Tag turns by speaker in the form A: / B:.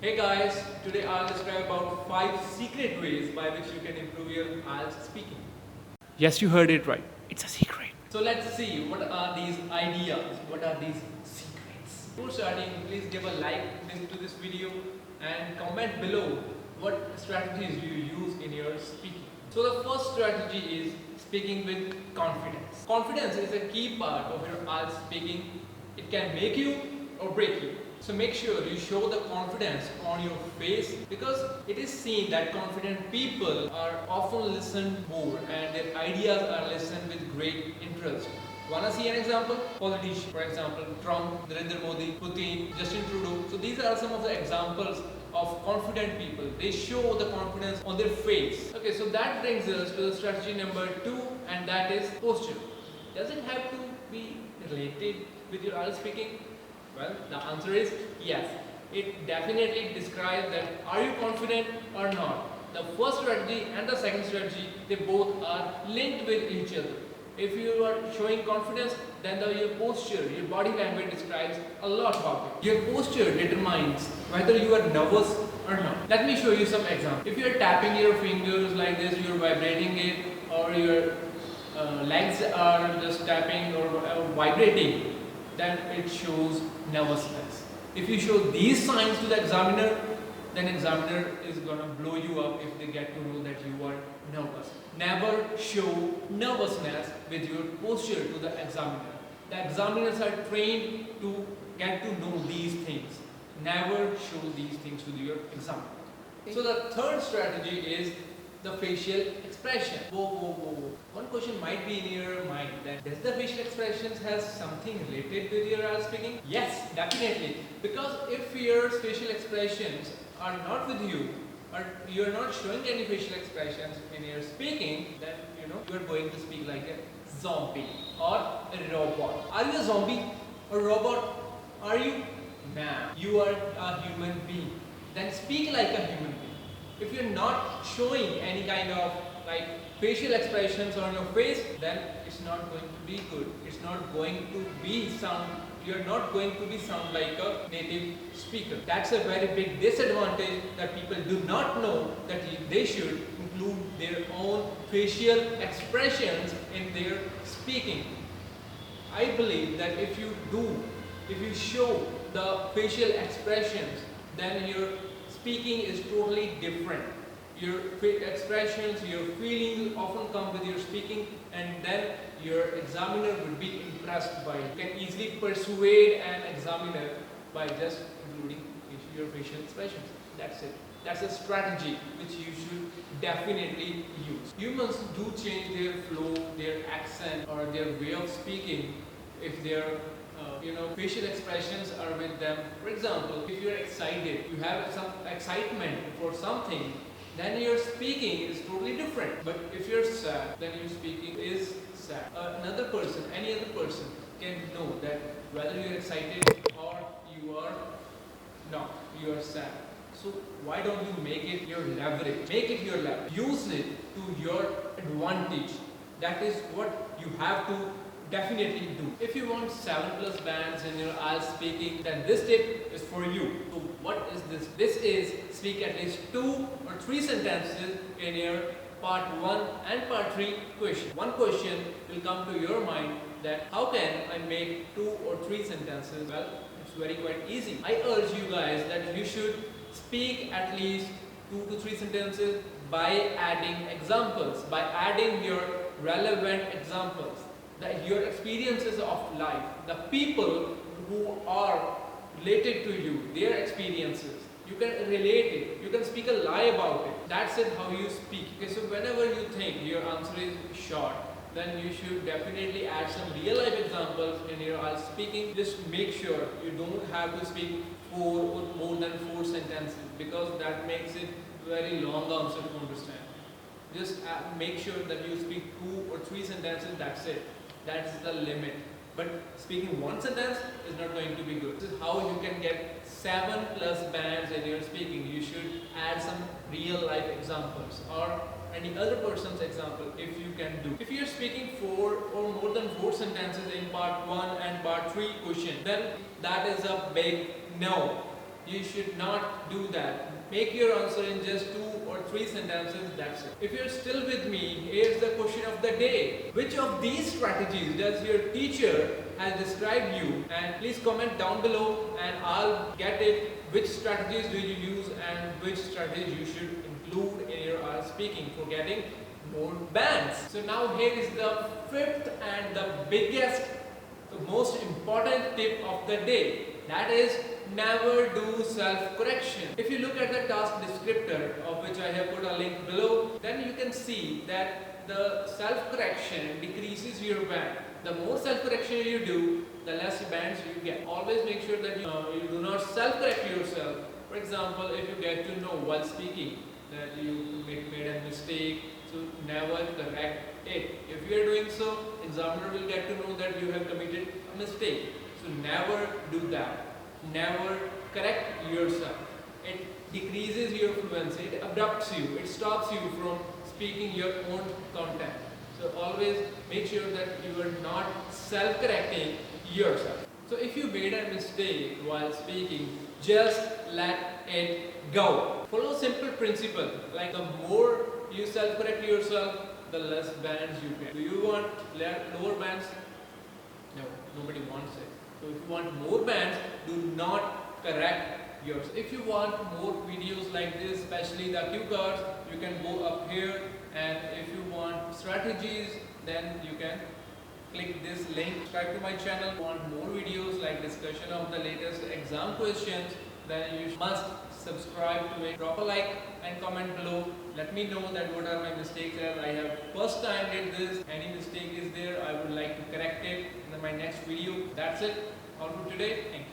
A: Hey guys, today I'll describe about 5 secret ways by which you can improve your IELTS speaking.
B: Yes, you heard it right. It's a secret.
A: So let's see what are these ideas, what are these secrets. Before starting, please give a like to this video and comment below what strategies do you use in your speaking. So the first strategy is speaking with confidence. Confidence is a key part of your IELTS speaking. It can make you or break you. So make sure you show the confidence on your face, because it is seen that confident people are often listened more and their ideas are listened with great interest. Wanna see an example? Politicians, for example, Trump, Narendra Modi, Putin, Justin Trudeau. So these are some of the examples of confident people. They show the confidence on their face. Okay, so that brings us to the strategy number 2, and that is posture. Does it have to be related with your IELTS speaking? Well, the answer is yes. It definitely describes that are you confident or not. The first strategy and the second strategy, they both are linked with each other. If you are showing confidence, then your posture, your body language describes a lot about it. Your posture determines whether you are nervous or not. Let me show you some examples. If you are tapping your fingers like this, you are vibrating it, or your legs are just tapping or vibrating, then it shows nervousness. If you show these signs to the examiner, then examiner is gonna blow you up if they get to know that you are nervous. Never show nervousness with your posture to the examiner. The examiners are trained to get to know these things. Never show these things to your examiner. So the third strategy is the facial expression. Whoa. One question might be in your mind, that does the facial expressions has something related with your IELTS speaking? Yes, definitely. Because if your facial expressions are not with you, or you are not showing any facial expressions in your speaking, then you are going to speak like a zombie or a robot. Are you a zombie or robot? Are you? Nah, you are a human being. Then speak like a human being. If you're not showing any kind of facial expressions on your face, then it's not going to be good. It's not going to be you're not going to be sound like a native speaker. That's a very big disadvantage, that people do not know that they should include their own facial expressions in their speaking. I believe that if you show the facial expressions, then your speaking is totally different. Your expressions, your feelings often come with your speaking, and then your examiner would be impressed by it. You can easily persuade an examiner by just including your facial expressions. That's it. That's a strategy which you should definitely use. Humans do change their flow, their accent, or their way of speaking if their facial expressions are with them. For example, if you're excited, you have some excitement for something, then your speaking is totally different. But if you're sad, then your speaking is sad. Any other person can know that whether you're excited or you are not, you are sad. So why don't you make it your leverage? Make it your leverage. Use it to your advantage. That is what you have to definitely do. If you want 7+ bands in your IELTS speaking, then this tip is for you. So what is this? This is speak at least 2 or 3 sentences in your part 1 and part 3 question. One question will come to your mind, that how can I make 2 or 3 sentences? Well, it's quite easy. I urge you guys that you should speak at least 2 to 3 sentences by adding examples, by adding your relevant examples. Your experiences of life, the people who are related to you, their experiences, you can relate it, you can speak a lie about it. That's it, how you speak. Okay, so whenever you think your answer is short, then you should definitely add some real life examples in your IELTS speaking. Just make sure you don't have to speak 4 or more than 4 sentences, because that makes it very long answer to understand. Just make sure that you speak 2 or 3 sentences, that's it. That's the limit. But speaking 1 sentence is not going to be good. This is how you can get 7+ bands in your speaking. You should add some real life examples or any other person's example if you can do. If you are speaking 4 or more than 4 sentences in part 1 and part 3 question, then that is a big no. You should not do that. Make your answer in just 2 or 3 sentences, that's it. If you're still with me, here's the question of the day. Which of these strategies does your teacher has described you? And please comment down below and I'll get it. Which strategies do you use and which strategies you should include in your IELTS speaking for getting more bands. So now here is the fifth and the biggest, the most important tip of the day. That is, never do self-correction. If you look at the task descriptor, of which I have put a link below, then you can see that the self-correction decreases your band. The more self-correction you do, the less bands you get. Always make sure that you do not self-correct yourself. For example, if you get to know while speaking that you made a mistake, so never correct it. If you are doing so, examiner will get to know that you have committed a mistake. So never do that. Never correct yourself. It decreases your fluency, it abrupts you, it stops you from speaking your own content. So always make sure that you are not self-correcting yourself. So if you made a mistake while speaking, just let it go. Follow simple principle, like the more you self-correct yourself, the less bands you get. Do you want lower bands? No, nobody wants it. So if you want more bands, do not correct yours. If you want more videos like this, especially the cue cards, you can go up here, and if you want strategies, then you can click this link. Subscribe to my channel. If you want more videos like discussion of the latest exam questions, then you must subscribe to it. Drop a like and comment below. Let me know that what are my mistakes, as I have first time did this. Any mistake is there, I would like to correct it in my next video. That's it all for today. Thank you.